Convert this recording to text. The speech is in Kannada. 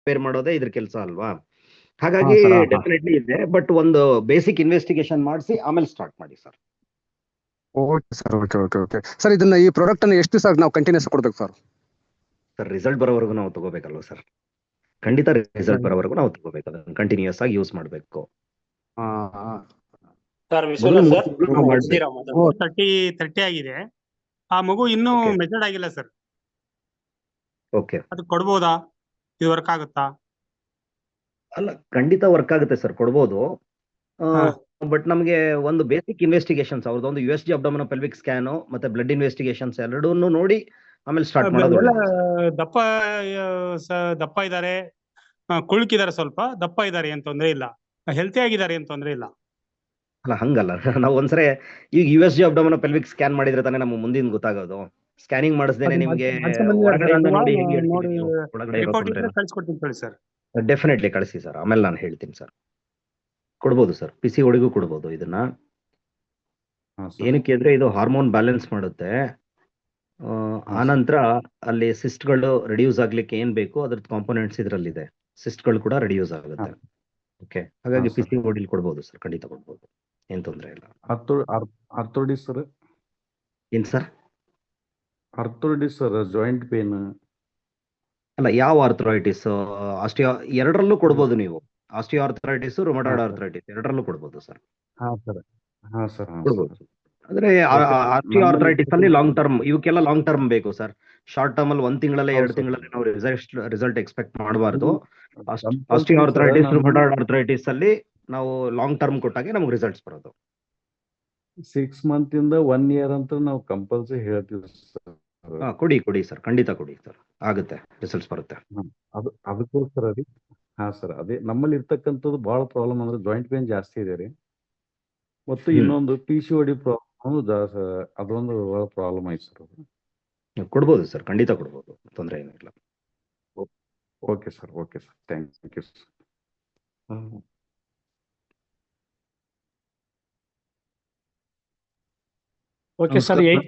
ಬೇರ್ ಮಾಡೋದೇ ಇದ್ರ ಕೆಲಸ ಅಲ್ವಾ. ಹಾ ಹಾಗಾಗಿ ಸರ್, ಹಾ ಡೆಫಿನೆಟ್ಲಿ ಇದೆ, ಬಟ್ ಒಂದು ಬೇಸಿಕ್ ಇನ್ವೆಸ್ಟಿಗೇಷನ್ ಮಾಡಿಸಿ ಆಮೇಲೆ ಸ್ಟಾರ್ಟ್ ಮಾಡಿ sir. Okay sir, okay okay okay sir. ಇದನ್ನ ಈ ಪ್ರಾಡಕ್ಟ್ ಅನ್ನು ಎಷ್ಟು ದಿವಸ ನಾವು ಕಂಟಿನ್ಯೂಸ್ ಕೊಡ್ಬೇಕು ಸರ್? ಸರ್ ರಿಸಲ್ಟ್ ಬರೋವರೆಗೂ ನಾವು ತಗೋಬೇಕಲ್ವ ಸರ್? ಖಂಡಿತ ರಿಸಲ್ಟ್ ಬರೋವರೆಗೂ ನಾವು ತಗೋಬೇಕು, ಅದನ್ನು ಕಂಟಿನ್ಯೂಸ್ ಆಗಿ ಯೂಸ್ ಮಾಡಬೇಕು. ಸರ್ ಮೊದಲು ವಿಶ್ವನಾಥ್ ಸರ್ ನಾವು ಮಾಡ್ಬೇಕು. 30 ಆಗಿದೆ. ಆ ಮಗು ಇನ್ನೂ Okay. ಮೆಚೂರ್ಡ್ ಆಗಿಲ್ಲ ಸರ್. ಓಕೆ, ಅದು ಕೊಡ್ಬೋದಾ? ಇದು ವರ್ಕ್ ಆಗುತ್ತಾ? ಅಲ್ಲ ಖಂಡಿತ ವರ್ಕ್ ಆಗುತ್ತೆ ಸರ್, ಕೊಡ್ಬೋದು. ಹಾ. ಬಟ್ ನಮಗೆ ಒಂದು ಬೇಸಿಕ್ ಇನ್ವೆಸ್ಟಿಗೇಷನ್ಸ್ ಅವ್ರದ್ದೊಂದು USG ಅಬ್ಡೋಮಿನಲ್ ಪೆಲ್ವಿಕ್ ಸ್ಕ್ಯಾನು ಮತ್ತೆ ಬ್ಲಡ್ ಇನ್ವೆಸ್ಟಿಗೇಷನ್ಸ್ ಎರಡನ್ನೂ ನೋಡಿ ಆಮೇಲೆ ಸ್ಟಾರ್ಟ್ ಮಾಡೋದು ಎಲ್ಲ ಒಳ್ಳೆಯದು. ದಪ್ಪ ಇದ್ದಾರೆ, ಕುಳುಕಿದ್ದಾರೆ, ಸ್ವಲ್ಪ ದಪ್ಪ ಇದ್ದಾರೆ, ಏನ್ ತೊಂದ್ರೆ ಇಲ್ಲ. ಹೆಲ್ತಿ ಆಗಿದ್ದಾರೆ, ಏನ್ ತೊಂದ್ರೆ ಇಲ್ಲ. ಅಲ್ಲ ಹಂಗಲ್ಲ, ನಾವು ಒಂದ್ಸರಿ ಈಗ USG ಅಬ್ಡೋಮಿನಲ್ ಪೆಲ್ವಿಕ್ ಸ್ಕ್ಯಾನ್ ಮಾಡಿದ್ರೆ ತಾನೇ ನಮ್ಗೆ ಮುಂದಿನ ಗೊತ್ತಾಗೋದು. ಸ್ಕ್ಯಾನಿಂಗ್ ಮಾಡಿಸ್ದೇನೆ ನಿಮಗೆ ಹೊರಗಡೆಯಿಂದ ನೋಡಿ ಹೆಂಗೆ ಹೇಳ್ತೀರಿ ನೀವು? ಒಳಗಡೆ ಇರೋ ರಿಪೋರ್ಟ್ ಇದ್ರೆ ತೊಂದ್ರೆನ ಕಳ್ಸಿಕೊಡ್ತೀನಿ ಹೇಳಿ ಸರ್. ಡೆಫಿನೆಟ್ಲಿ ಕಳಿಸಿ ಸರ್, ಆಮೇಲೆ ನಾನು ಹೇಳ್ತೀನಿ ಸರ್. ಕೊಡ್ಬೋದು ಸರ್, PCOD ಕೊಡ್ಬೋದು ಇದನ್ನ. ಏನಕ್ಕೆ ಅಂದ್ರೆ ಇದು ಹಾರ್ಮೋನ್ ಬ್ಯಾಲೆನ್ಸ್ ಮಾಡುತ್ತೆ. ಆನಂತರ ಅಲ್ಲಿ ಸಿಸ್ಟ್ಗಳು ರೆಡ್ಯೂಸ್ ಆಗ್ಲಿಕ್ಕೆ ಏನ್ ಬೇಕು ಅದ್ರದ್ದು ಕಾಂಪೋನೆಂಟ್ಸ್ ಇದರಲ್ಲಿದೆ, ಸಿಸ್ಟ್ಗಳು ಕೂಡ ರೆಡ್ಯೂಸ್ ಆಗುತ್ತೆ. ಓಕೆ, ಹಾಗಾಗಿ PCOD ಕೊಡ್ಬೋದು ಸರ್, ಖಂಡಿತ ಕೊಡ್ಬೋದು, ಏನ್ ತೊಂದರೆ ಇಲ್ಲ. ಆರ್ಥೋಡಿಸ್ ಸರ್, ಏನ್ ಸರ್? ಆರ್ಥೋಡಿಸ್ ಸರ್, ಜಾಯಿಂಟ್ ಪೇನ್ ಅಲ್ಲ, ಯಾವ ಆರ್ಥರೈಟಿಸ್? ಆಸ್ಟಿಯೋ ಎರಡರಲ್ಲೂ ಕೊಡ್ಬೋದು ನೀವು. ಆಸ್ಟಿಯೋ ಆರ್ಥರೈಟಿಸ್, ರುಮಟಾಯ್ಡ್ ಆರ್ಥರೈಟಿಸ್ ಎರಡರಲ್ಲೂ ಕೊಡ್ಬೋದು ಸರ್. ಹಾ ಸರ್, ಹಾ ಸರ್, ಕೊಡ್ಬೋದು. ಅಂದ್ರೆ ಆಸ್ಟಿಯೋ ಆರ್ಥರೈಟಿಸ್ ಅಲ್ಲಿ ಲಾಂಗ್ ಟರ್ಮ್, ಇವಕ್ಕೆಲ್ಲ ಲಾಂಗ್ ಟರ್ಮ್ ಬೇಕು ಸರ್. ಶಾರ್ಟ್ ಟರ್ಮ್ ಅಲ್ಲಿ 1 ತಿಂಗಳಲ್ಲೇ 2 ತಿಂಗಳಲ್ಲಿ ನಾವು ರಿಸಲ್ಟ್ ಎಕ್ಸ್ಪೆಕ್ಟ್ ಮಾಡಬಾರ್ದು. ಆಸ್ಟಿಯೋ ಆರ್ಥರೈಟಿಸ್, ರುಮಟಾಯ್ಡ್ ಆರ್ಥರೈಟಿಸ್ ಅಲ್ಲಿ ನಾವು ಲಾಂಗ್ ಟರ್ಮ್ ಕೊಟ್ಟಾಗೆ ನಮ್ಗೆ ರಿಸಲ್ಟ್ಸ್ ಬರೋದು. 6 ಮಂತ್ ಇಂದ 1 ಇಯರ್ ಅಂತ ನಾವು ಕಂಪಲ್ಸರಿ ಹೇಳ್ತೀವಿ ಸರ್. ಕೊಡಿ ಸರ್, ಖಂಡಿತ ಕೊಡಿ ಸರ್, ಆಗುತ್ತೆ, ರಿಸಲ್ಟ್ಸ್ ಬರುತ್ತೆ. ಅದಕ್ಕೋಸ್ಕರ ರೀ. ಹಾ ಸರ್, ಅದೇ ನಮ್ಮಲ್ಲಿ ಇರ್ತಕ್ಕಂಥದ್ದು ಬಹಳ ಪ್ರಾಬ್ಲಮ್ ಅಂದ್ರೆ ಜಾಯಿಂಟ್ ಪೇನ್ ಜಾಸ್ತಿ ಇದೆ ರೀ, ಮತ್ತು ಇನ್ನೊಂದು PCOD ಪ್ರಾಬ್ಲಮ್, ಅದೊಂದು ಪ್ರಾಬ್ಲಮ್ ಐತೆ ಸರ್. ಕೊಡ್ಬೋದು ಸರ್, ಖಂಡಿತ ಕೊಡ್ಬೋದು, ತೊಂದರೆ ಏನಿಲ್ಲ. Okay sir, okay sir, thank you sir. Okay sir, 8